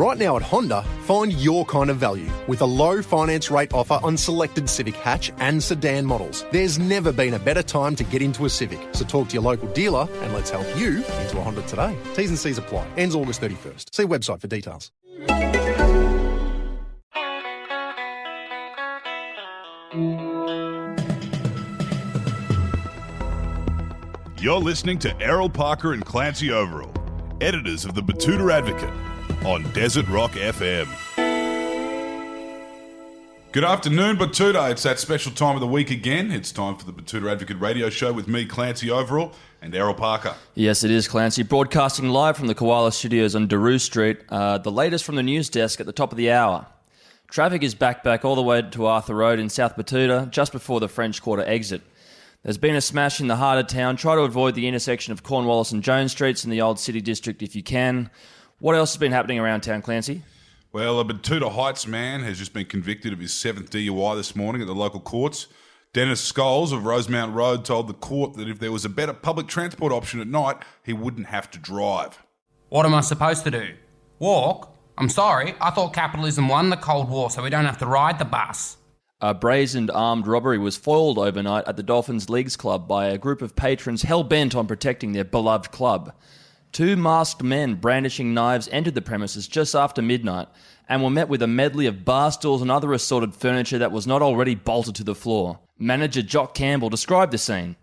Right now at Honda, find your kind of value with a low finance rate offer on selected Civic hatch and sedan models. There's never been a better time to get into a Civic, so talk to your local dealer and let's help you into a Honda today. T's and C's apply. Ends August 31st. See website for details. You're listening to Errol Parker and Clancy Overall, editors of the Betoota Advocate, on Desert Rock FM. Good afternoon, Betoota. It's that special time of the week again. It's time for the Betoota Advocate radio show with me, Clancy Overall, and Errol Parker. Yes, it is, Clancy. Broadcasting live from the Koala Studios on Druery Street. The latest from the news desk at the top of the hour. Traffic is back all the way to Arthur Road in South Betoota, just before the French Quarter exit. There's been a smash in the heart of town. Try to avoid the intersection of Cornwallis and Jones Streets in the old city district if you can. What else has been happening around town, Clancy? Well, a Betoota Heights man has just been convicted of his 7th DUI this morning at the local courts. Dennis Scholes of Rosemount Road told the court that if there was a better public transport option at night, he wouldn't have to drive. What am I supposed to do? Walk? I'm sorry, I thought capitalism won the Cold War so we don't have to ride the bus. A brazened armed robbery was foiled overnight at the Dolphins Leagues Club by a group of patrons hell-bent on protecting their beloved club. 2 masked men brandishing knives entered the premises just after midnight and were met with a medley of bar stools and other assorted furniture that was not already bolted to the floor. Manager Jock Campbell described the scene.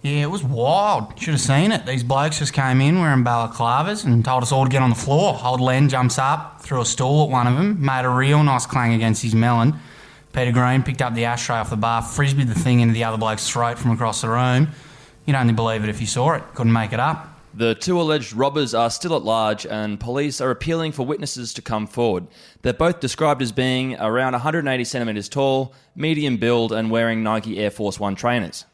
Yeah, it was wild. Should have seen it. These blokes just came in wearing balaclavas and told us all to get on the floor. Old Len jumps up, threw a stool at one of them, made a real nice clang against his melon. Peter Green picked up the ashtray off the bar, frisbeed the thing into the other bloke's throat from across the room. You'd only believe it if you saw it. Couldn't make it up. The 2 alleged robbers are still at large and police are appealing for witnesses to come forward. They're both described as being around 180 centimetres tall, medium build and wearing Nike Air Force One trainers.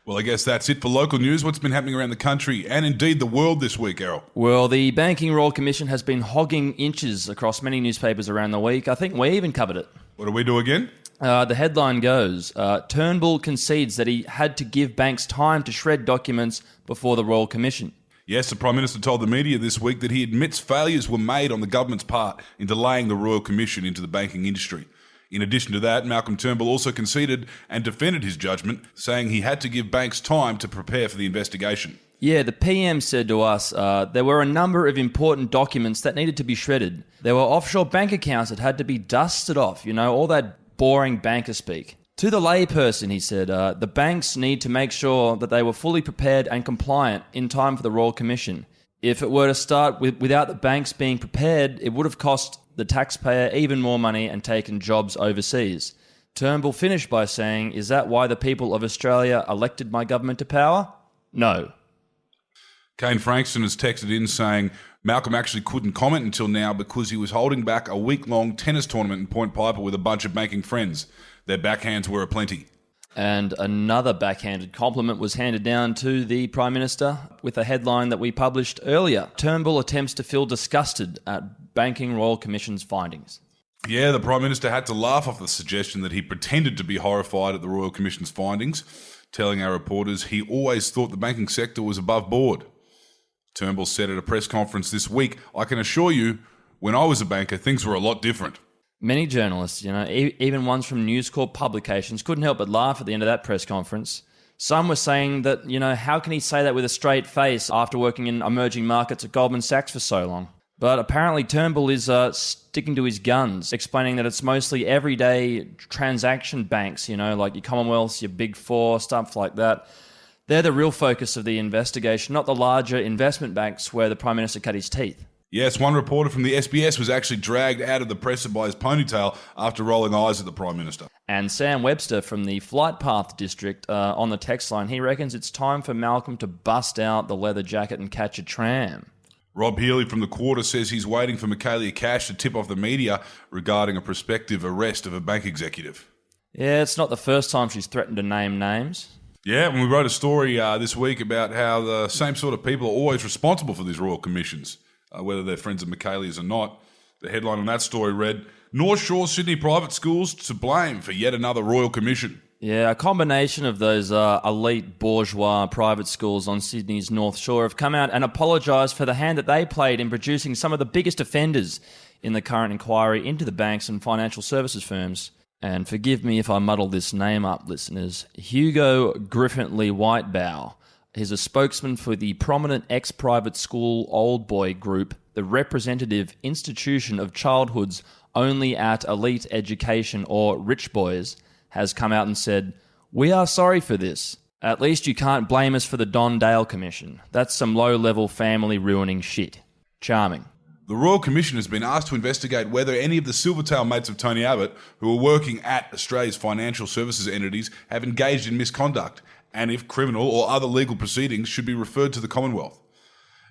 Well, I guess that's it for local news. What's been happening around the country and indeed the world this week, Errol? Well, the Banking Royal Commission has been hogging inches across many newspapers around the week. I think we even covered it. What do we do again? The headline goes, Turnbull concedes that he had to give banks time to shred documents before the Royal Commission. Yes, the Prime Minister told the media this week that he admits failures were made on the government's part in delaying the Royal Commission into the banking industry. In addition to that, Malcolm Turnbull also conceded and defended his judgment, saying he had to give banks time to prepare for the investigation. Yeah, the PM said to us there were a number of important documents that needed to be shredded. There were offshore bank accounts that had to be dusted off, all that boring banker speak. To the layperson, he said, the banks need to make sure that they were fully prepared and compliant in time for the Royal Commission. If it were to start without the banks being prepared, it would have cost the taxpayer even more money and taken jobs overseas. Turnbull finished by saying, is that why the people of Australia elected my government to power? No. Kane Frankston has texted in saying Malcolm actually couldn't comment until now because he was holding back a week-long tennis tournament in Point Piper with a bunch of banking friends. Their backhands were aplenty. And another backhanded compliment was handed down to the Prime Minister with a headline that we published earlier. Turnbull attempts to feel disgusted at Banking Royal Commission's findings. Yeah, the Prime Minister had to laugh off the suggestion that he pretended to be horrified at the Royal Commission's findings, telling our reporters he always thought the banking sector was above board. Turnbull said at a press conference this week, I can assure you, when I was a banker, things were a lot different. Many journalists, even ones from News Corp publications, couldn't help but laugh at the end of that press conference. Some were saying that, how can he say that with a straight face after working in emerging markets at Goldman Sachs for so long? But apparently Turnbull is sticking to his guns, explaining that it's mostly everyday transaction banks, like your Commonwealths, your Big Four, stuff like that. They're the real focus of the investigation, not the larger investment banks where the Prime Minister cut his teeth. Yes, one reporter from the SBS was actually dragged out of the presser by his ponytail after rolling eyes at the Prime Minister. And Sam Webster from the Flight Path District on the text line, he reckons it's time for Malcolm to bust out the leather jacket and catch a tram. Rob Healy from the Quarter says he's waiting for Michaelia Cash to tip off the media regarding a prospective arrest of a bank executive. Yeah, it's not the first time she's threatened to name names. Yeah, and we wrote a story this week about how the same sort of people are always responsible for these royal commissions. Whether they're friends of Michaelia's or not. The headline on that story read, North Shore Sydney private schools to blame for yet another royal commission. Yeah, a combination of those elite bourgeois private schools on Sydney's North Shore have come out and apologised for the hand that they played in producing some of the biggest offenders in the current inquiry into the banks and financial services firms. And forgive me if I muddle this name up, listeners. Hugo Griffin-Lee Whitebow. He's a spokesman for the prominent ex-private school old boy group, the representative institution of childhoods only at elite education or rich boys, has come out and said, "We are sorry for this. At least you can't blame us for the Don Dale Commission. That's some low-level family-ruining shit." Charming. The Royal Commission has been asked to investigate whether any of the Silvertail mates of Tony Abbott who are working at Australia's financial services entities have engaged in misconduct, and if criminal or other legal proceedings should be referred to the Commonwealth.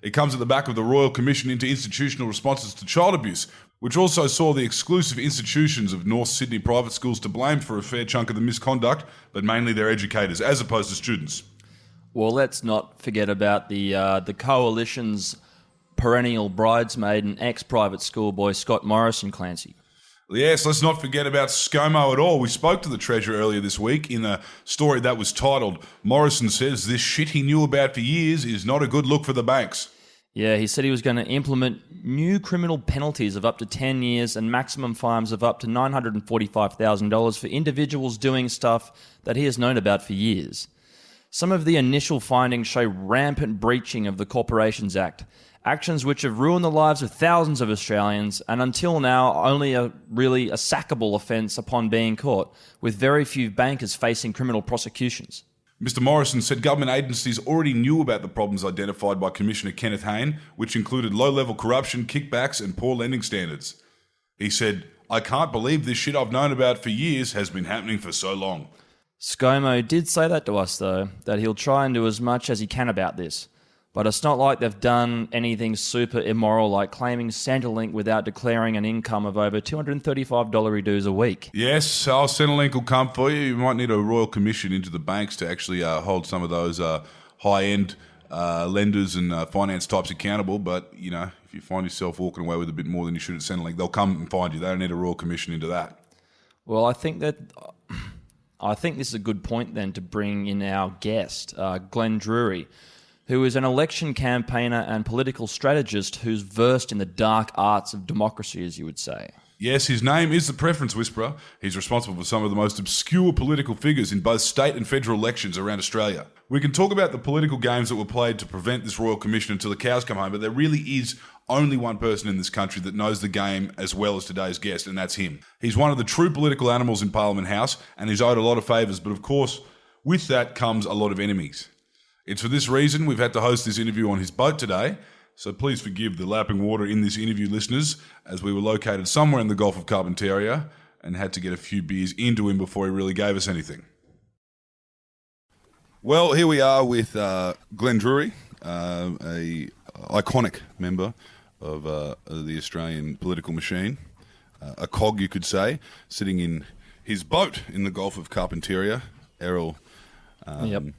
It comes at the back of the Royal Commission into Institutional Responses to Child Abuse, which also saw the exclusive institutions of North Sydney private schools to blame for a fair chunk of the misconduct, but mainly their educators, as opposed to students. Well, let's not forget about the Coalition's perennial bridesmaid and ex-private schoolboy Scott Morrison, Clancy. Yes, let's not forget about ScoMo at all. We spoke to the Treasurer earlier this week in a story that was titled, "Morrison says this shit he knew about for years is not a good look for the banks." Yeah, he said he was going to implement new criminal penalties of up to 10 years and maximum fines of up to $945,000 for individuals doing stuff that he has known about for years. Some of the initial findings show rampant breaching of the Corporations Act, actions which have ruined the lives of thousands of Australians and until now only a sackable offence upon being caught, with very few bankers facing criminal prosecutions. Mr Morrison said government agencies already knew about the problems identified by Commissioner Kenneth Hayne, which included low-level corruption, kickbacks and poor lending standards. He said, "I can't believe this shit I've known about for years has been happening for so long." ScoMo did say that to us, though, that he'll try and do as much as he can about this. But it's not like they've done anything super immoral like claiming Centrelink without declaring an income of over $235 dues a week. Yes, our Centrelink will come for you. You might need a Royal Commission into the banks to actually hold some of those high-end lenders and finance types accountable. But, you know, if you find yourself walking away with a bit more than you should at Centrelink, they'll come and find you. They don't need a Royal Commission into that. Well, I think this is a good point then to bring in our guest, Glenn Druery, who is an election campaigner and political strategist who's versed in the dark arts of democracy, as you would say. Yes, his name is the Preference Whisperer. He's responsible for some of the most obscure political figures in both state and federal elections around Australia. We can talk about the political games that were played to prevent this Royal Commission until the cows come home, but there really is only one person in this country that knows the game as well as today's guest, and that's him. He's one of the true political animals in Parliament House, and he's owed a lot of favours, but of course, with that comes a lot of enemies. It's for this reason we've had to host this interview on his boat today, so please forgive the lapping water in this interview, listeners, as we were located somewhere in the Gulf of Carpentaria and had to get a few beers into him before he really gave us anything. Well, here we are with Glenn Druery, a iconic member of the Australian political machine, a cog, you could say, sitting in his boat in the Gulf of Carpentaria, Errol and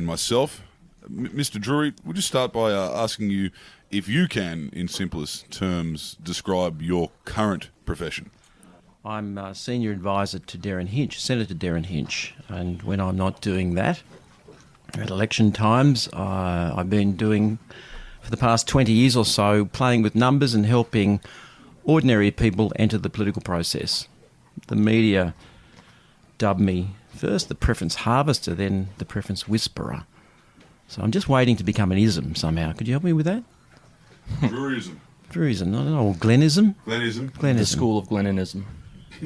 myself. Mr. Druery, we'll just start by asking you if you can, in simplest terms, describe your current profession. I'm a senior advisor to Hinch, Senator Darren Hinch, and when I'm not doing that, at election times, I've been doing, for the past 20 years or so, playing with numbers and helping ordinary people enter the political process. The media dubbed me first the Preference Harvester, then the Preference Whisperer. So I'm just waiting to become an ism somehow. Could you help me with that? Drueryism. Drueryism, I don't know, or Glenism? Glenism. Glenism. The School of Glennism.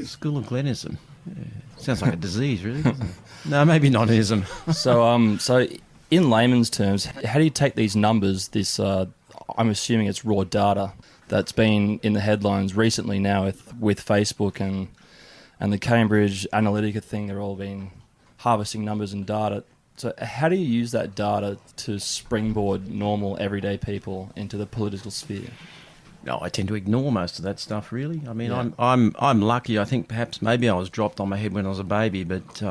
School of Glenism. Yeah. Sounds like a disease, really, doesn't it? No, maybe not an ism. So in layman's terms, how do you take these numbers, this, I'm assuming it's raw data, that's been in the headlines recently now with Facebook and the Cambridge Analytica thing, they're all been harvesting numbers and data. So how do you use that data to springboard normal, everyday people into the political sphere? No, I tend to ignore most of that stuff, really. I mean, Yeah. I'm lucky. I think perhaps maybe I was dropped on my head when I was a baby, but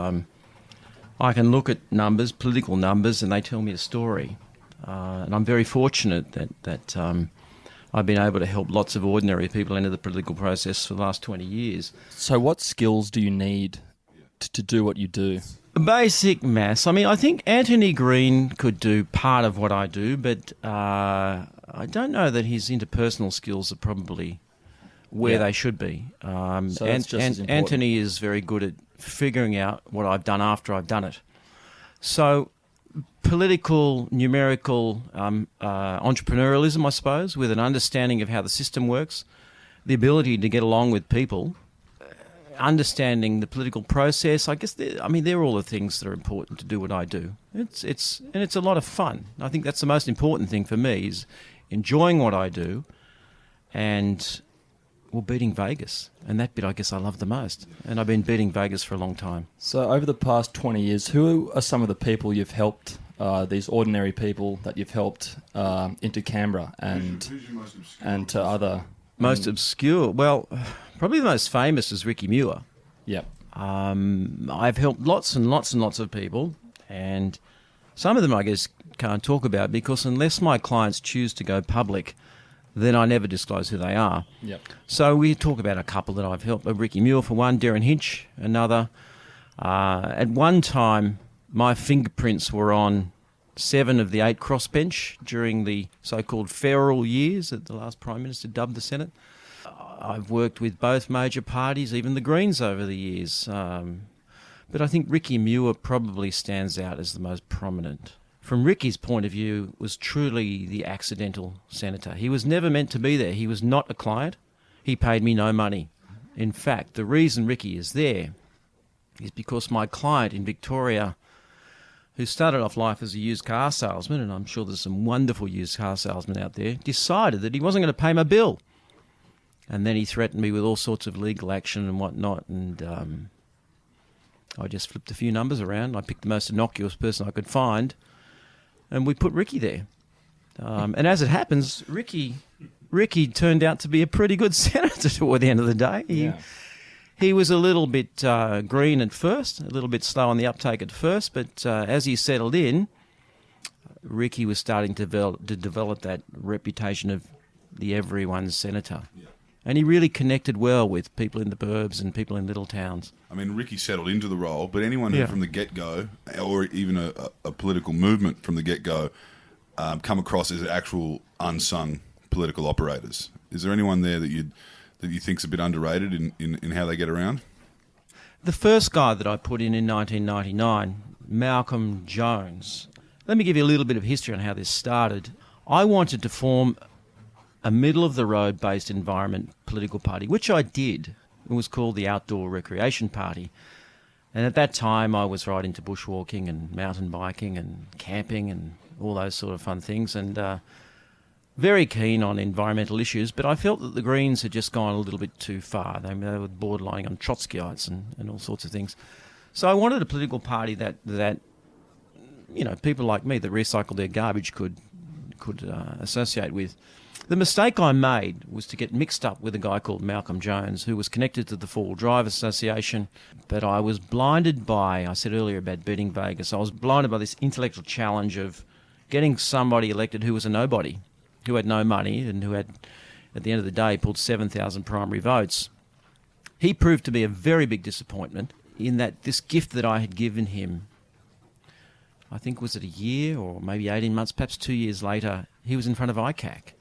I can look at numbers, political numbers, and they tell me a story. And I'm very fortunate that I've been able to help lots of ordinary people enter the political process for the last 20 years. So what skills do you need to do what you do? Basic maths. I mean, I think Anthony Green could do part of what I do, but I don't know that his interpersonal skills are probably where Yeah. they should be. So that's just as important. Anthony is very good at figuring out what I've done after I've done it. So political, numerical entrepreneurialism, I suppose, with an understanding of how the system works, the ability to get along with people, understanding the political process. I guess they're all the things that are important to do what I do. It's a lot of fun. I think that's the most important thing for me, is enjoying what I do, and beating Vegas. And that bit I guess I love the most. And I've been beating Vegas for a long time. So over the past 20 years, who are some of the people you've helped, these ordinary people that you've helped into Canberra and to other... Most obscure? Well, probably the most famous is Ricky Muir. Yep. I've helped lots and lots and lots of people, and some of them I guess can't talk about, because unless my clients choose to go public, then I never disclose who they are. Yep. So we talk about a couple that I've helped. Ricky Muir for one, Darren Hinch another. At one time, my fingerprints were on 7 of the 8 crossbench during the so-called feral years that the last Prime Minister dubbed the Senate. I've worked with both major parties, even the Greens over the years. But I think Ricky Muir probably stands out as the most prominent. From Ricky's point of view, was truly the accidental senator. He was never meant to be there. He was not a client. He paid me no money. In fact, the reason Ricky is there is because my client in Victoria, who started off life as a used car salesman, and I'm sure there's some wonderful used car salesmen out there, decided that he wasn't going to pay my bill. And then he threatened me with all sorts of legal action and whatnot, and I just flipped a few numbers around. I picked the most innocuous person I could find, and we put Ricky there. And as it happens, Ricky turned out to be a pretty good senator toward the end of the day. He was a little bit green at first, a little bit slow on the uptake at first, but as he settled in, Ricky was starting to develop that reputation of the everyone's senator. Yeah. And he really connected well with people in the burbs and people in little towns. I mean, Ricky settled into the role, but anyone who from the get-go, or even a political movement from the get-go, come across as actual unsung political operators. Is there anyone there that you think's a bit underrated in how they get around? The first guy that I put in 1999, Malcolm Jones. Let me give you a little bit of history on how this started. I wanted to form a middle-of-the-road based environment political party, which I did. It was called the Outdoor Recreation Party. And at that time, I was right into bushwalking and mountain biking and camping and all those sort of fun things, and very keen on environmental issues, but I felt that the Greens had just gone a little bit too far. They were borderlining on Trotskyites and all sorts of things. So I wanted a political party that people like me that recycle their garbage could associate with. The mistake I made was to get mixed up with a guy called Malcolm Jones, who was connected to the Four-Wheel Drive Association, but I was blinded by, I said earlier about beating Vegas, I was blinded by this intellectual challenge of getting somebody elected who was a nobody, who had no money and who had, at the end of the day, pulled 7,000 primary votes. He proved to be a very big disappointment in that this gift that I had given him, I think was it a year or maybe 18 months, perhaps 2 years later, he was in front of ICAC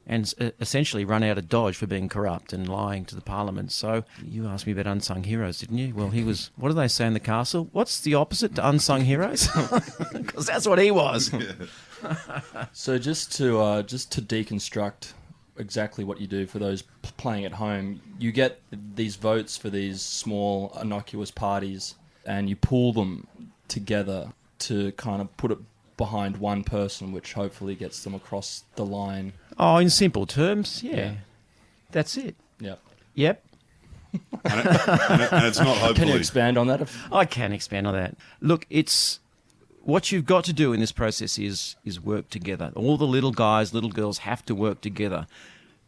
and essentially run out of Dodge for being corrupt and lying to the Parliament. So you asked me about unsung heroes, didn't you? Well, he was, what do they say in the castle? What's the opposite to unsung heroes? Because that's what he was. So just to deconstruct exactly what you do for those playing at home, you get these votes for these small, innocuous parties and you pool them together to kind of put it behind one person, which hopefully gets them across the line. Oh, in simple terms, yeah. That's it. Yep. Yep. And it's not hopefully... Can you expand on that? I can expand on that. Look, it's... What you've got to do in this process is work together. All the little guys, little girls have to work together.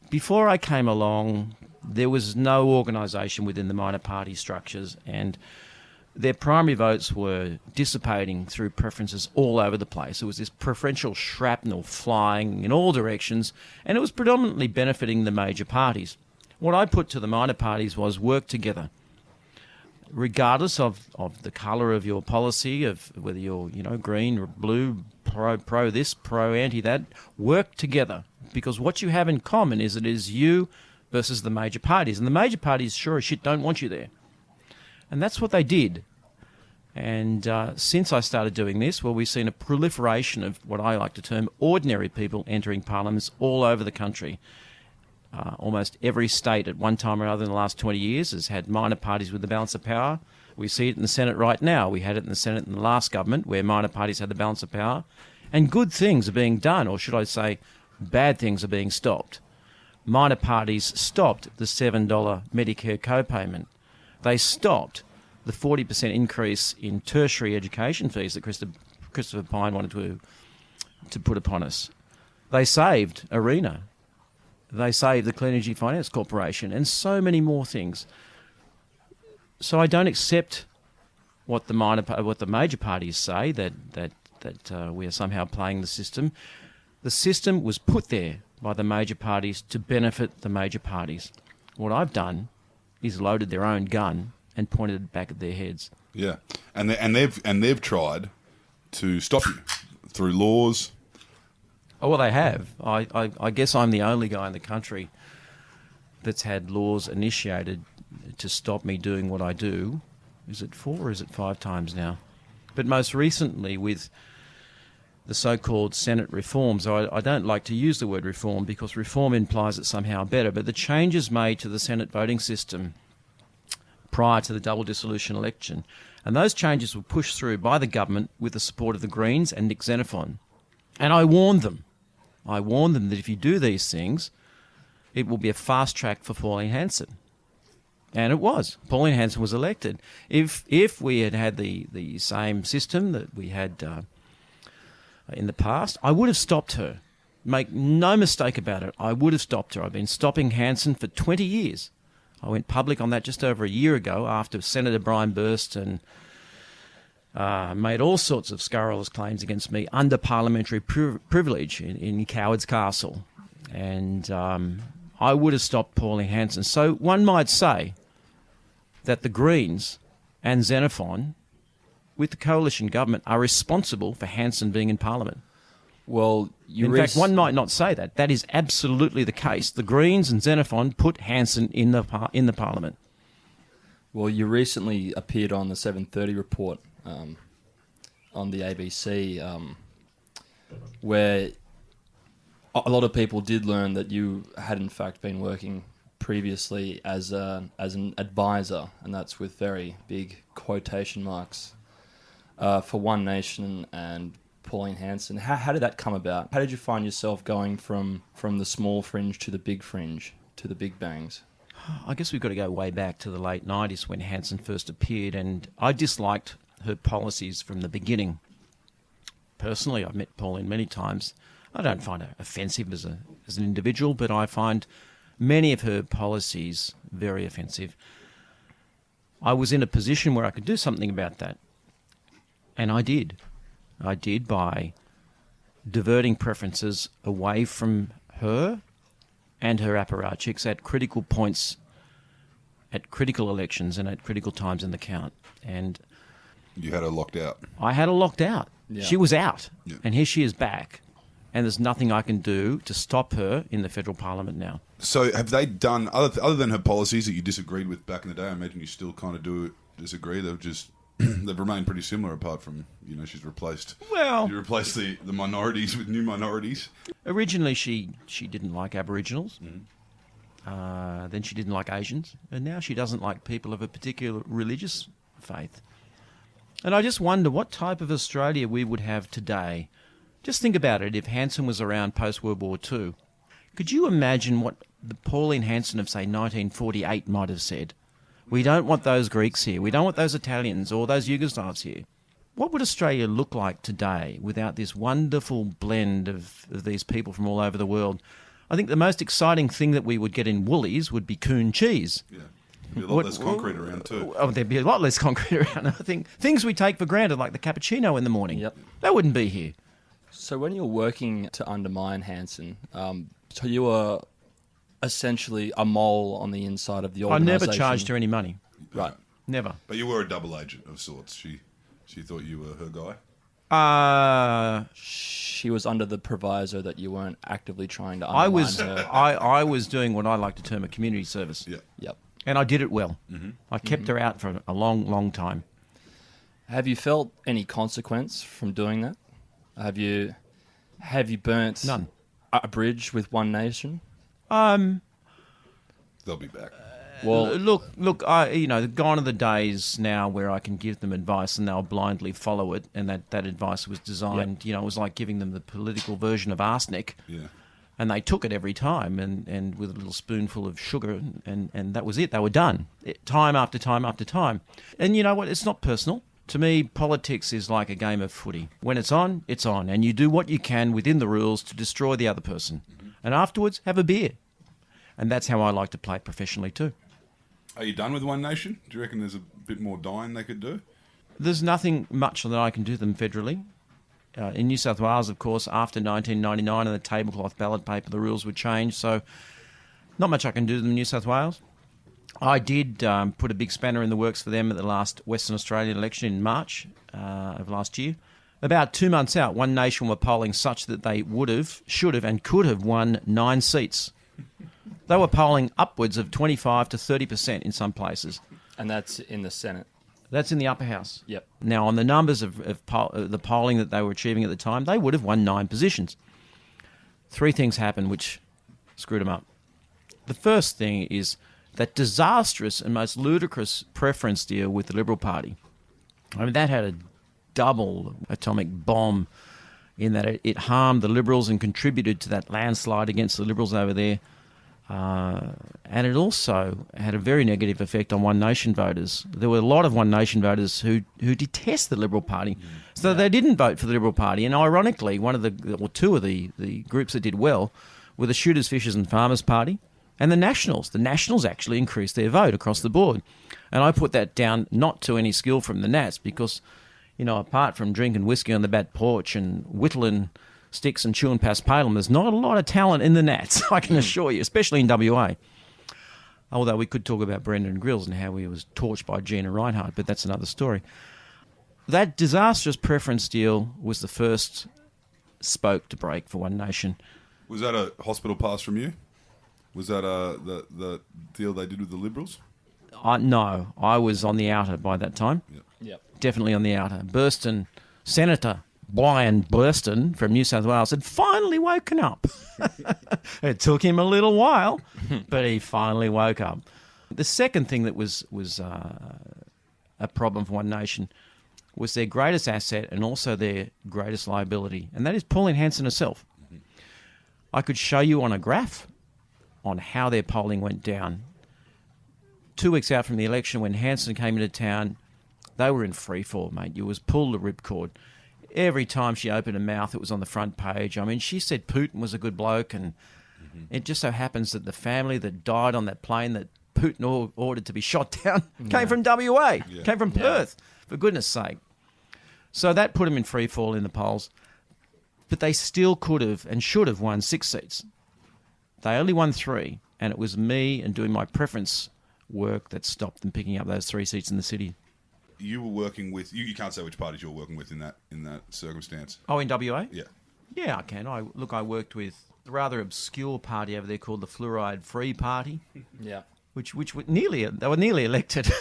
Before I came along, there was no organisation within the minor party structures, and their primary votes were dissipating through preferences all over the place. It was this preferential shrapnel flying in all directions, and it was predominantly benefiting the major parties. What I put to the minor parties was work together. Regardless of the colour of your policy, of whether you're green or blue, pro this, pro anti that, work together, because what you have in common is it is you versus the major parties. And the major parties, sure as shit, don't want you there. And that's what they did. And since I started doing this, well, we've seen a proliferation of what I like to term ordinary people entering parliaments all over the country. Almost every state at one time or other in the last 20 years has had minor parties with the balance of power. We see it in the Senate right now. We had it in the Senate in the last government where minor parties had the balance of power. And good things are being done, or should I say bad things are being stopped. Minor parties stopped the $7 Medicare co-payment. They stopped the 40% increase in tertiary education fees that Christopher Pyne wanted to put upon us. They saved ARENA. They saved the Clean Energy Finance Corporation and so many more things. So I don't accept what the major parties say, that we are somehow playing the system. The system was put there by the major parties to benefit the major parties. What I've done is loaded their own gun and pointed it back at their heads. Yeah, and they've tried to stop you through laws. Oh, well, they have. I guess I'm the only guy in the country that's had laws initiated to stop me doing what I do. Is it 4 or is it 5 times now? But most recently with the so-called Senate reforms. I don't like to use the word reform because reform implies it's somehow better, but the changes made to the Senate voting system prior to the double dissolution election, and those changes were pushed through by the government with the support of the Greens and Nick Xenophon. And I warned them that if you do these things, it will be a fast track for Pauline Hanson. And it was. Pauline Hanson was elected. If we had the same system that we had in the past, I would have stopped her. Make no mistake about it, I would have stopped her. I've been stopping Hanson for 20 years. I went public on that just over a year ago after Senator Brian Burston made all sorts of scurrilous claims against me under parliamentary privilege in Coward's Castle. And I would have stopped Pauline Hanson. So one might say that the Greens and Xenophon, with the coalition government, are responsible for Hanson being in Parliament. Well, in fact, one might not say that. That is absolutely the case. The Greens and Xenophon put Hanson in the Parliament. Well, you recently appeared on the 7:30 report on the ABC, where a lot of people did learn that you had in fact been working previously as an advisor, and that's with very big quotation marks, for One Nation and Pauline Hanson. How did that come about? How did you find yourself going from the small fringe to the big fringe to the big bangs? I guess we've got to go way back to the late 90s when Hanson first appeared, and I disliked her policies from the beginning. Personally, I've met Pauline many times. I don't find her offensive as an individual, but I find many of her policies very offensive. I was in a position where I could do something about that, and I did. I did by diverting preferences away from her and her apparatchiks at critical points, at critical elections and at critical times in the count. And you had her locked out. I had her locked out. Yeah. She was out. Yeah. And here she is back. And there's nothing I can do to stop her in the federal parliament now. So have they done, other than her policies that you disagreed with back in the day, I imagine you still kind of do disagree, they've remained pretty similar apart from, she's replaced the minorities with new minorities. Originally she didn't like Aboriginals. Mm-hmm. Then she didn't like Asians. And now she doesn't like people of a particular religious faith. And I just wonder what type of Australia we would have today. Just think about it, if Hanson was around post-World War II. Could you imagine what the Pauline Hanson of, say, 1948 might have said? We don't want those Greeks here. We don't want those Italians or those Yugoslavs here. What would Australia look like today without this wonderful blend of these people from all over the world? I think the most exciting thing that we would get in Woolies would be coon cheese. Yeah. There'd be a lot less concrete around too. Oh, there'd be a lot less concrete around. I think things we take for granted, like the cappuccino in the morning, Yep. that wouldn't be here. So when you're working to undermine Hanson, so you were essentially a mole on the inside of the I organisation. never charged her any money. Right. Never. But you were a double agent of sorts. She thought you were her guy. She was under the proviso that you weren't actively trying to I undermine was her. I was doing what I like to term a community service. Yeah. Yep. And I did it well. I kept her out for a long, long time. Have you felt any consequence from doing that? Have you burnt None. a bridge with One Nation? They'll be back. Well, Look. Gone are the days now where I can give them advice and they'll blindly follow it. And that advice was designed. It was like giving them the political version of arsenic. Yeah. And they took it every time, and with a little spoonful of sugar, and that was it. They were done, time after time after time. And you know what? It's not personal. To me, politics is like a game of footy. When it's on, and you do what you can within the rules to destroy the other person. And afterwards, have a beer. And that's how I like to play professionally too. Are you done with One Nation? Do you reckon there's a bit more dying they could do? There's nothing much that I can do them federally. In New South Wales, of course, after 1999 and the tablecloth ballot paper, the rules were changed, so not much I can do to them in New South Wales. I did put a big spanner in the works for them at the last Western Australian election in March of last year. About 2 months out, One Nation were polling such that they would have, should have, and could have won 9 seats. They were polling upwards of 25 to 30% in some places. and that's in the Senate. That's in the upper house. Yep. Now, on the numbers of the polling that they were achieving at the time, they would have won 9 positions. 3 things happened which screwed them up. The first thing is that disastrous and most ludicrous preference deal with the Liberal Party. I mean, that had a double atomic bomb in that it harmed the Liberals and contributed to that landslide against the Liberals over there. And it also had a very negative effect on One Nation voters. There were a lot of One Nation voters who detest the Liberal Party. So they didn't vote for the Liberal Party. And ironically, two of the groups that did well were the Shooters, Fishers and Farmers Party and the Nationals. The Nationals actually increased their vote across the board. And I put that down not to any skill from the Nats because, you know, apart from drinking whiskey on the back porch and whittling sticks and chewing past Palem, there's not a lot of talent in the Nats, I can assure you, especially in WA. Although we could talk about Brendan Grills and how he was torched by Gina Reinhardt, but that's another story. That disastrous preference deal was the first spoke to break for One Nation. Was that a hospital pass from you? Was that the deal they did with the Liberals? No, I was on the outer by that time. Yep. Definitely on the outer. Burston, Senator Brian Burston from New South Wales had finally woken up. It took him a little while, but he finally woke up. The second thing that was a problem for One Nation was their greatest asset and also their greatest liability, and that is Pauline Hanson herself. I could show you on a graph on how their polling went down. 2 weeks out from the election, when Hanson came into town, they were in free fall, mate. You was pull the ripcord. Every time she opened her mouth, it was on the front page. I mean, she said Putin was a good bloke, and it just so happens that the family that died on that plane that Putin ordered to be shot down came from WA, came from Perth, for goodness sake. So that put them in free fall in the polls. But they still could have and should have won 6 seats. They only won 3, and it was me and doing my preference work that stopped them picking up those 3 seats in the city. You were working with you can't say which parties you were working with in that circumstance. Oh, in WA? Yeah. Yeah, I can. I worked with a rather obscure party over there called the Fluoride Free Party, Yeah. which were nearly elected.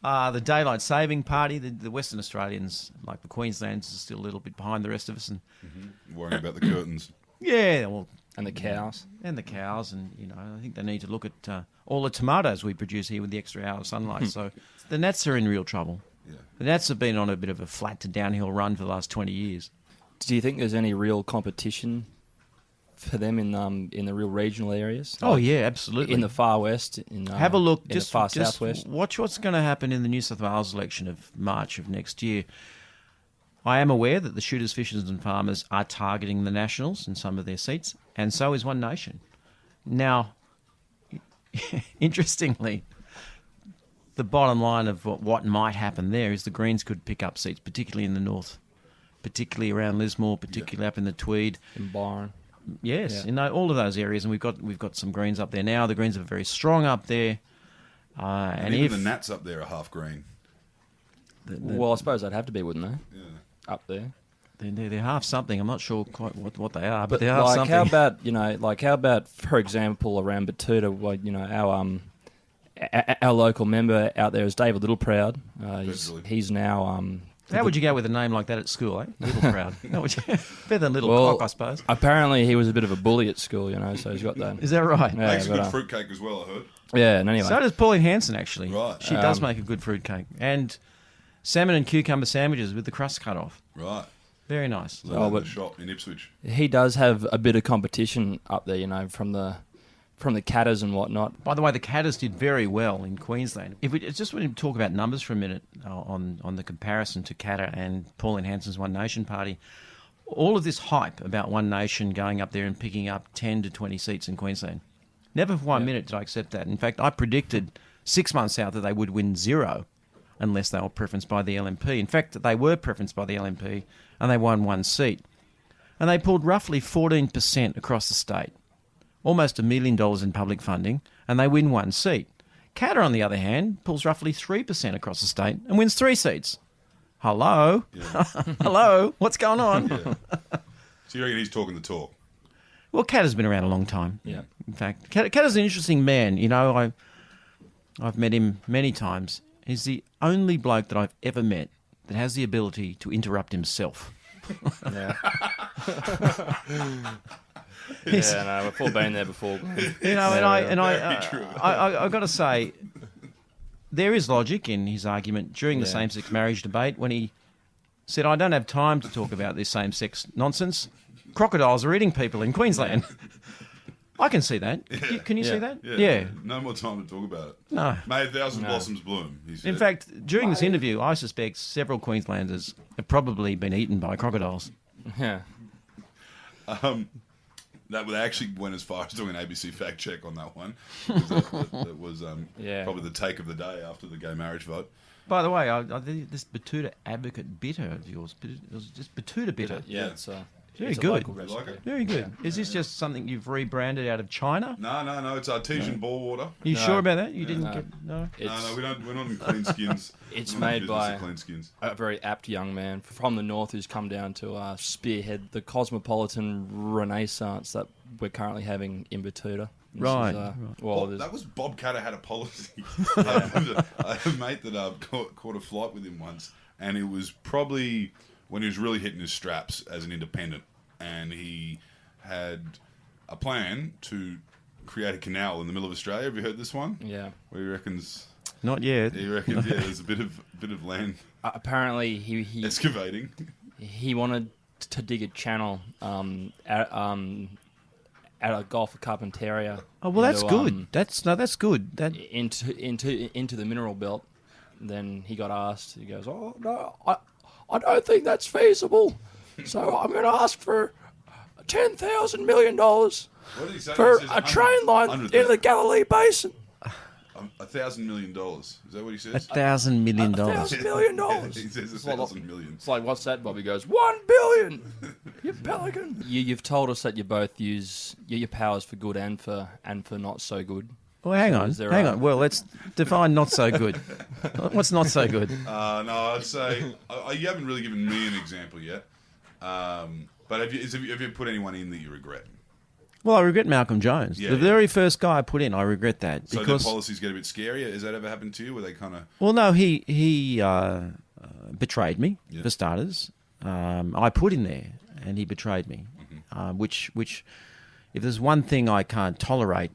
The Daylight Saving Party, the Western Australians, like the Queenslanders, are still a little bit behind the rest of us, and Worrying about the curtains. yeah, well, And the cows. and the cows, and you know, I think they need to look at all the tomatoes we produce here with the extra hour of sunlight. So the Nats are in real trouble. Yeah. The Nats have been on a bit of a flat to downhill run for the last 20 years. Do you think there's any real competition for them in the real regional areas? Oh yeah, absolutely. In the far west, Have a look. in Just the far just southwest. watch what's going to happen in the New South Wales election of March of next year. I am aware that the Shooters, Fishers and Farmers are targeting the Nationals in some of their seats, and so is One Nation. Now, interestingly, the bottom line of what might happen there is the Greens could pick up seats, particularly in the north, particularly around Lismore, particularly up in the Tweed. In Byron. Yes, Yeah. all of those areas, and we've got some Greens up there now. The Greens are very strong up there, And even the Nats up there are half green. Well, I suppose they'd have to be, wouldn't they? Yeah. up there. They're half something. I'm not sure quite what they are, but they're half something. How about, for example, around Betoota, our local member out there is David Littleproud. He's now... How would you go with a name like that at school, eh? Littleproud. How would you? Better than Little Cock, I suppose. Apparently he was a bit of a bully at school, so he's got that. Is that right? Yeah, Makes a good fruitcake as well, I heard. Yeah, and anyway. So does Pauline Hanson, actually. Right. She does make a good fruitcake. And salmon and cucumber sandwiches with the crust cut off. Right. Very nice. The shop in Ipswich. He does have a bit of competition up there, from the Catters and whatnot. By the way, the Catters did very well in Queensland. If we just want to talk about numbers for a minute on the comparison to Catter and Pauline Hanson's One Nation Party, all of this hype about One Nation going up there and picking up 10 to 20 seats in Queensland, never for 1 minute did I accept that. In fact, I predicted 6 months out that they would win 0 unless they were preferenced by the LNP. In fact, they were preferenced by the LNP and they won 1 seat. And they pulled roughly 14% across the state. Almost $1 million in public funding, and they win 1 seat. Catter, on the other hand, pulls roughly 3% across the state and wins 3 seats. Hello? Yeah. Hello? What's going on? Yeah. So you reckon he's talking the talk? Well, Catter's been around a long time. Yeah. In fact, Catter's an interesting man. I've met him many times. He's the only bloke that I've ever met that has the ability to interrupt himself. Yeah. Yeah, no, we've all been there before. I got to say, there is logic in his argument during the same-sex marriage debate when he said, "I don't have time to talk about this same-sex nonsense. Crocodiles are eating people in Queensland." I can see that. Yeah. Can you see that? Yeah. No more time to talk about it. No. May 1,000 blossoms bloom, he said. In fact, during this interview, I suspect several Queenslanders have probably been eaten by crocodiles. Yeah. That they actually went as far as doing an ABC fact check on that one. That was probably the take of the day after the gay marriage vote. By the way, this Betoota Advocate bitter of yours, it was just Betoota bitter. Yeah, it's very it's a good. local recipe. Very good. Is this just something you've rebranded out of China? No. It's artesian ball water. Are you sure about that? You didn't get no. No, we don't. We're not in clean skins. It's We're not in made business by of clean skins. a very apt young man from the north who's come down to spearhead the cosmopolitan renaissance that we're currently having in Betoota. This Right. is, Well, there's- that was Bob Catter had a policy. I have a mate that caught a flight with him once, and it was probably when he was really hitting his straps as an independent, and he had a plan to create a canal in the middle of Australia. Have you heard this one? Yeah. Where he reckons? Not yet. He reckons there's a bit of land Apparently, he excavating. he wanted to dig a channel at a Gulf of Carpentaria. Oh well, that's good. That's good. That into the mineral belt. Then he got asked. He goes, "Oh no, I don't think that's feasible. So I'm going to ask for $10,000 million What did he say? for He says a train line 100,000. in the Galilee Basin. $1,000 million. Is that what he says? $1,000 million. $1,000 million. He says $1,000 million. It's like, what's that, Bobby? Goes, $1 billion. You pelican. You've told us that you both use your powers for good and for not so good. Well, hang So on. Well, let's define not so good. What's not so good? No, I'd say you haven't really given me an example yet. But have you put anyone in that you regret? Well, I regret Malcolm Jones. The very first guy I put in, I regret that. So because their policies get a bit scarier? Has that ever happened to you? Where they kind of... Well, no, he betrayed me, for starters. I put in there, and he betrayed me. Mm-hmm. Which, if there's one thing I can't tolerate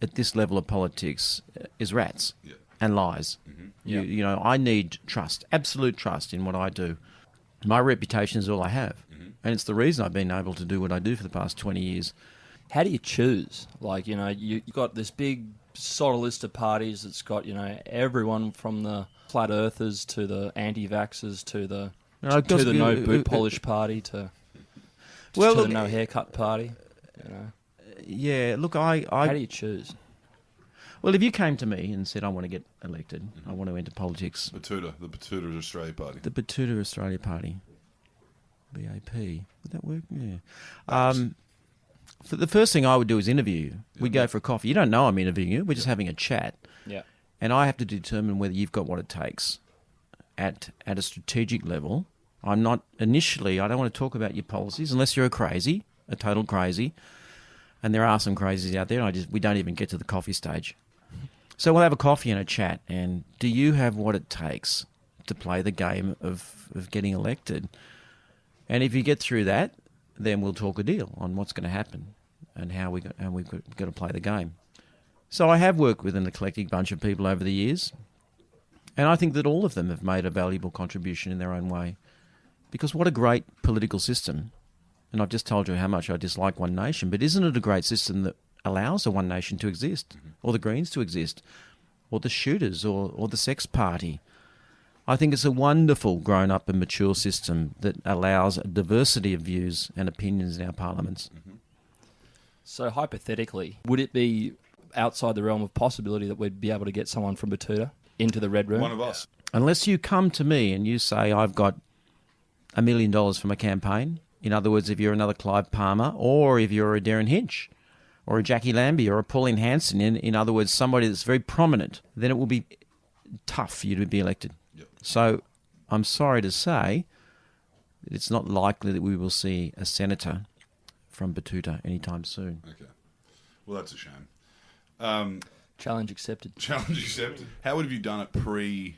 at this level of politics, is rats and lies. Mm-hmm. You know, I need trust, absolute trust in what I do. My reputation is all I have. Mm-hmm. And it's the reason I've been able to do what I do for the past 20 years. How do you choose? Like, you know, you've got this big sort of list of parties that's got, you know, everyone from the flat earthers to the anti-vaxxers to the no boot polish party to the no haircut party. You know. Yeah, look, I... How do you choose? Well, if you came to me and said, I want to get elected, I want to enter politics... the Betoota Australia Party. The Betoota Australia Party. BAP. Would that work? Yeah. For the first thing I would do is interview you. We go for a coffee. You don't know I'm interviewing you. We're just having a chat. Yeah. And I have to determine whether you've got what it takes at a strategic level I don't want to talk about your policies unless you're a total crazy. And there are some crazies out there, and we don't even get to the coffee stage. So we'll have a coffee and a chat, and do you have what it takes to play the game of getting elected? And if you get through that, then we'll talk a deal on what's going to happen and how we've got to play the game. So I have worked with an eclectic bunch of people over the years, and I think that all of them have made a valuable contribution in their own way. Because what a great political system. And I've just told you how much I dislike One Nation, but isn't it a great system that allows a One Nation to exist, or the Greens to exist, or the Shooters, or the Sex Party? I think it's a wonderful grown-up and mature system that allows a diversity of views and opinions in our parliaments. So hypothetically, would it be outside the realm of possibility that we'd be able to get someone from Betoota into the Red Room? One of us. Unless you come to me and you say, I've got $1 million for my campaign. In other words, if you're another Clive Palmer, or if you're a Darren Hinch, or a Jackie Lambie, or a Pauline Hanson, in other words, somebody that's very prominent, then it will be tough for you to be elected. Yep. So I'm sorry to say that it's not likely that we will see a senator from Betoota anytime soon. Okay. Well, that's a shame. Challenge accepted. Challenge accepted. How would have you done it pre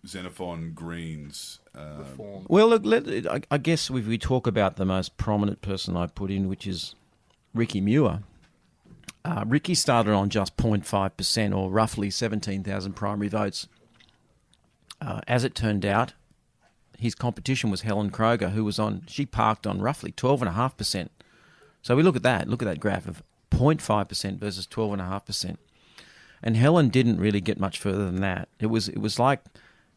Xenophon Greens? Reform. Well, look, I guess if we talk about the most prominent person I put in, which is Ricky Muir. Ricky started on just 0.5%, or roughly 17,000 primary votes. As it turned out, his competition was Helen Kroger, she parked on roughly 12.5%. So we look at that graph of 0.5% versus 12.5%. And Helen didn't really get much further than that. It was like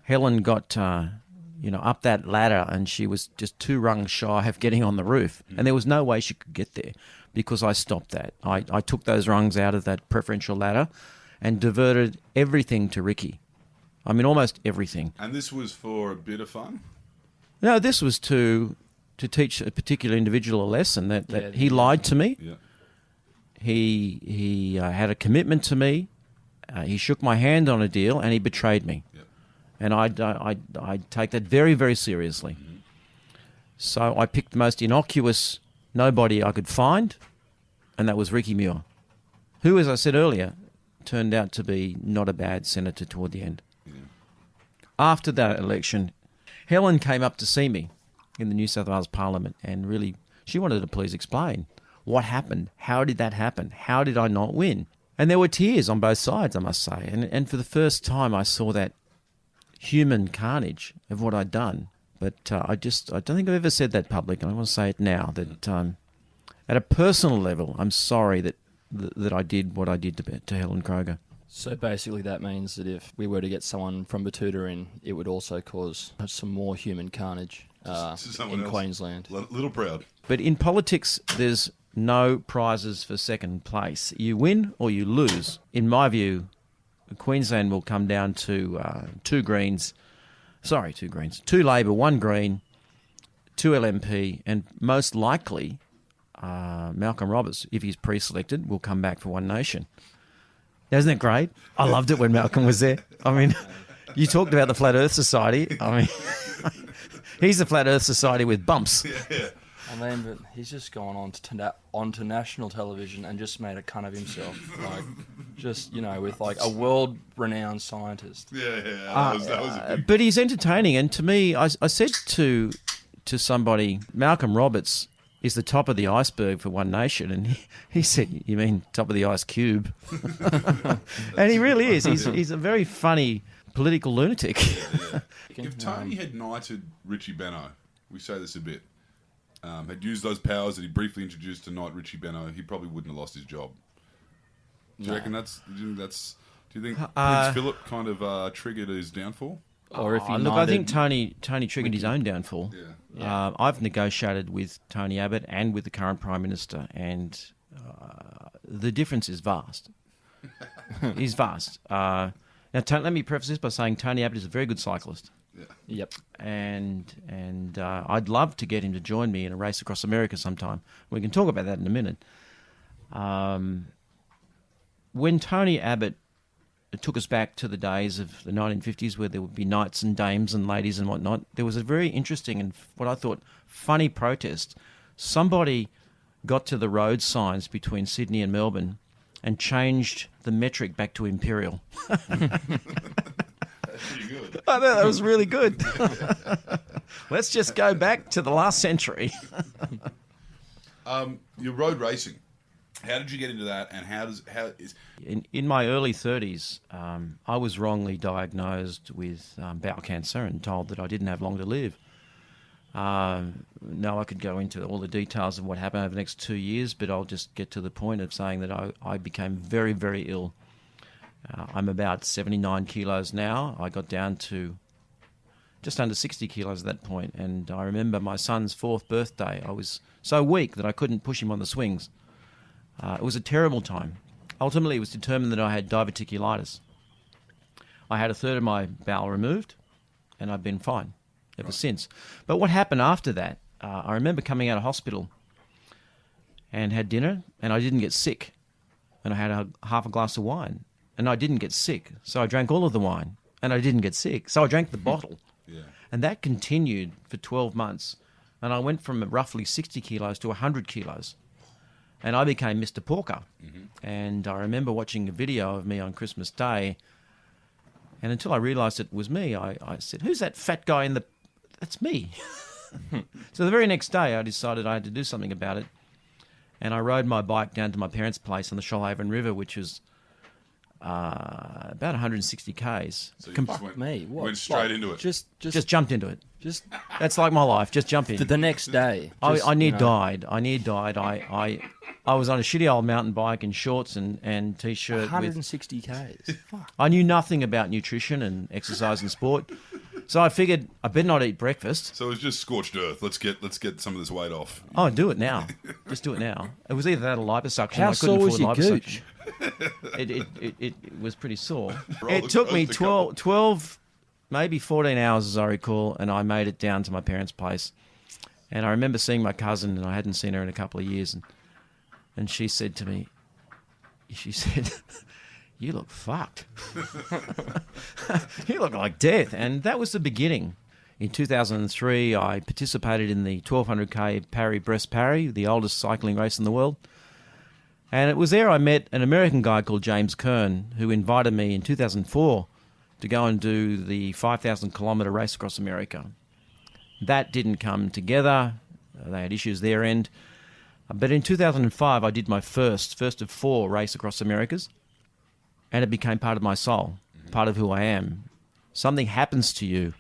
Helen got up that ladder, and she was just 2 rungs shy of getting on the roof. And there was no way she could get there because I stopped that. I took those rungs out of that preferential ladder and diverted everything to Ricky. I mean, almost everything. And this was for a bit of fun? No, this was to teach a particular individual a lesson that he lied to me. Yeah. He had a commitment to me. He shook my hand on a deal, and he betrayed me. Yep. And I take that very, very seriously. Mm-hmm. So I picked the most innocuous nobody I could find, and that was Ricky Muir, who, as I said earlier, turned out to be not a bad senator toward the end. Yeah. After that election, Helen came up to see me in the New South Wales Parliament, and really, she wanted to please explain what happened. How did that happen? How did I not win? And there were tears on both sides, I must say. And for the first time, I saw that human carnage of what I'd done. But I don't think I've ever said that publicly. I want to say it now, that at a personal level, I'm sorry that I did what I did to Helen Kroger. So basically that means that if we were to get someone from Betoota in, it would also cause some more human carnage in Queensland. Little proud. But in politics, there's no prizes for second place. You win or you lose. In my view, Queensland will come down to 2 Labor, 1 Green, 2 LNP, and most likely Malcolm Roberts, if he's pre-selected, will come back for One Nation. Isn't that great? I loved it when Malcolm was there. I mean, you talked about the Flat Earth Society. I mean, he's the Flat Earth Society with bumps. Yeah. I mean, but he's just gone onto national television and just made a cunt of himself. Like, just, with like a world-renowned scientist. Yeah. That was a big... But he's entertaining. And to me, I said to somebody, Malcolm Roberts is the top of the iceberg for One Nation. And he said, you mean top of the ice cube? And he really is. He's a very funny political lunatic. If Tony had knighted Richie Benno, we say this a bit, had used those powers that he briefly introduced to knight Richie Benno, he probably wouldn't have lost his job. Do you reckon that's... Do you think Prince Philip kind of triggered his downfall? Or if he I think Tony triggered his own downfall. Yeah. I've negotiated with Tony Abbott and with the current Prime Minister, and the difference is vast. It's vast. Now, let me preface this by saying Tony Abbott is a very good cyclist. Yeah. Yep. And I'd love to get him to join me in a race across America sometime. We can talk about that in a minute. When Tony Abbott it took us back to the days of the 1950s where there would be knights and dames and ladies and whatnot. There was a very interesting and what I thought funny protest. Somebody got to the road signs between Sydney and Melbourne and changed the metric back to imperial. That's pretty good. I thought that was really good. Let's just go back to the last century. Your road racing. How did you get into that, and how is In my early 30s, I was wrongly diagnosed with bowel cancer and told that I didn't have long to live. No, I could go into all the details of what happened over the next 2 years, but I'll just get to the point of saying that I became very, very ill. I'm about 79 kilos now. I got down to just under 60 kilos at that point, and I remember my son's 4th birthday. I was so weak that I couldn't push him on the swings. It was a terrible time. Ultimately, it was determined that I had diverticulitis. I had a third of my bowel removed, and I've been fine ever since. But what happened after that, I remember coming out of hospital and had dinner, and I didn't get sick. And I had half a glass of wine, and I didn't get sick. So I drank all of the wine, and I didn't get sick. So I drank the bottle. Yeah. And that continued for 12 months. And I went from roughly 60 kilos to 100 kilos. And I became Mr. Porker. Mm-hmm. And I remember watching a video of me on Christmas Day. And until I realised it was me, I said, "Who's that fat guy in the..." That's me. So the very next day, I decided I had to do something about it. And I rode my bike down to my parents' place on the Shoalhaven River, which was about 160 Ks. So you just went straight into it. Just jumped into it. Just That's like my life. Just jump in. the next day. I near died. I was on a shitty old mountain bike in shorts and t-shirt. 160 Ks. Fuck. I knew nothing about nutrition and exercise and sport, so I figured I better not eat breakfast. So it was just scorched earth. Let's get some of this weight off. Oh, do it now. Just do it now. It was either that or liposuction. How I couldn't sore was afford your liposuction. gooch? It was pretty sore. Roller It took me coaster 12, maybe 14 hours, as I recall, and I made it down to my parents' place. And I remember seeing my cousin, and I hadn't seen her in a couple of years, and she said to me, "You look fucked. You look like death." And that was the beginning. In 2003, I participated in the 1200k Paris-Brest Paris, the oldest cycling race in the world. And it was there I met an American guy called James Kern, who invited me in 2004 to go and do the 5,000-kilometre race across America. That didn't come together. They had issues their end. But in 2005, I did my first of 4 race across Americas, and it became part of my soul, part of who I am. Something happens to you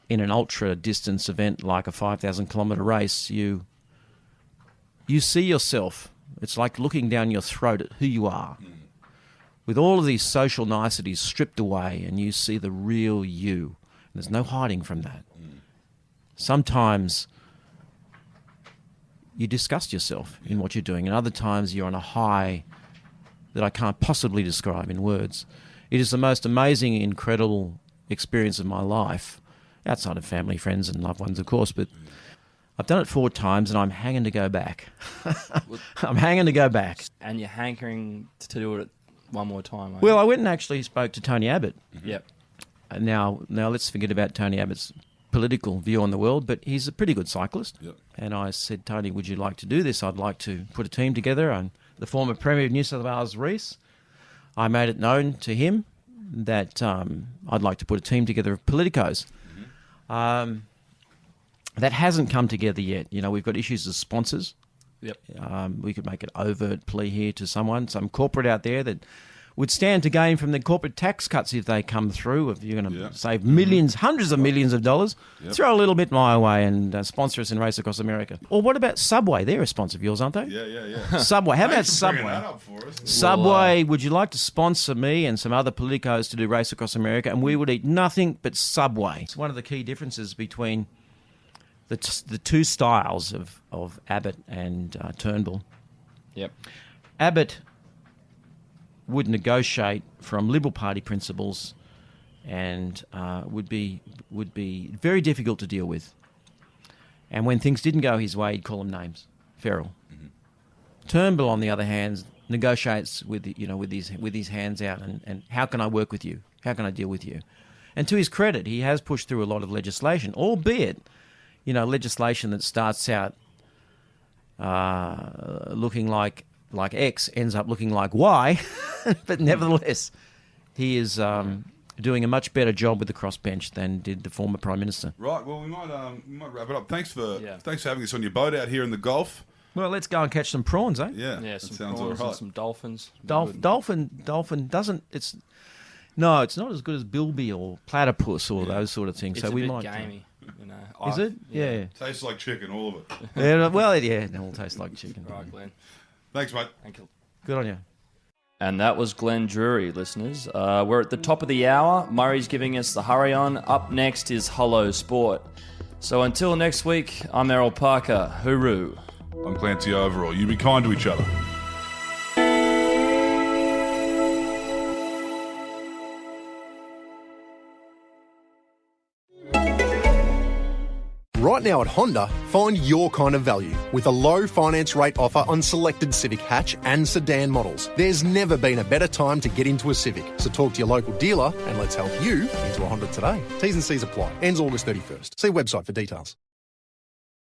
in an ultra-distance event like a 5,000-kilometre race. You see yourself. It's like looking down your throat at who you are, with all of these social niceties stripped away, and you see the real you. There's no hiding from that. Sometimes you disgust yourself in what you're doing, and other times you're on a high that I can't possibly describe in words. It is the most amazing, incredible experience of my life, outside of family, friends, and loved ones, of course, but I've done it 4 times, and I'm hanging to go back. I'm hanging to go back. And you're hankering to do it one more time. Well, I went and actually spoke to Tony Abbott. Yep. Now let's forget about Tony Abbott's political view on the world, but he's a pretty good cyclist. Yep. And I said, "Tony, would you like to do this? I'd like to put a team together." And the former Premier of New South Wales, Rees, I made it known to him that I'd like to put a team together of politicos. That hasn't come together yet. You know, we've got issues as sponsors. Yep. We could make an overt plea here to some corporate out there that would stand to gain from the corporate tax cuts if they come through. If you're going to save millions, hundreds of millions of dollars, throw a little bit my way and sponsor us in Race Across America. Or what about Subway? They're a sponsor of yours, aren't they? Yeah. Subway. How about Thanks for bringing Subway? that up for us. Subway, would you like to sponsor me and some other politicos to do Race Across America? And we would eat nothing but Subway. It's one of the key differences between the 2 styles of Abbott and Turnbull. Yep. Abbott would negotiate from Liberal Party principles and would be very difficult to deal with. And when things didn't go his way, he'd call them names. Feral. Turnbull, on the other hand, negotiates with his hands out and how can I work with you? How can I deal with you? And to his credit, he has pushed through a lot of legislation, albeit, legislation that starts out looking like X ends up looking like Y, but nevertheless, he is doing a much better job with the crossbench than did the former Prime Minister. Right, well, we might wrap it up. Thanks for having us on your boat out here in the Gulf. Well, let's go and catch some prawns, eh? Yeah, Yeah, that some sounds prawns all right. and some dolphins. Dolphin doesn't. It's not as good as bilby or platypus or those sort of things. It's so a we bit might. gamey, you know. Is it? Yeah. Tastes like chicken, all of it. Yeah. Well, it all tastes like chicken. Right, Glenn. Thanks, mate. Thank you. Good on you. And that was Glenn Druery, listeners. We're at the top of the hour. Murray's giving us the hurry on. Up next is Hello Sport. So until next week, I'm Errol Parker. Hooroo. I'm Clancy Overall. You be kind to each other. Right now at Honda, find your kind of value with a low finance rate offer on selected Civic hatch and sedan models. There's never been a better time to get into a Civic, so talk to your local dealer and let's help you into a Honda today. T's and C's apply. Ends August 31st. See website for details.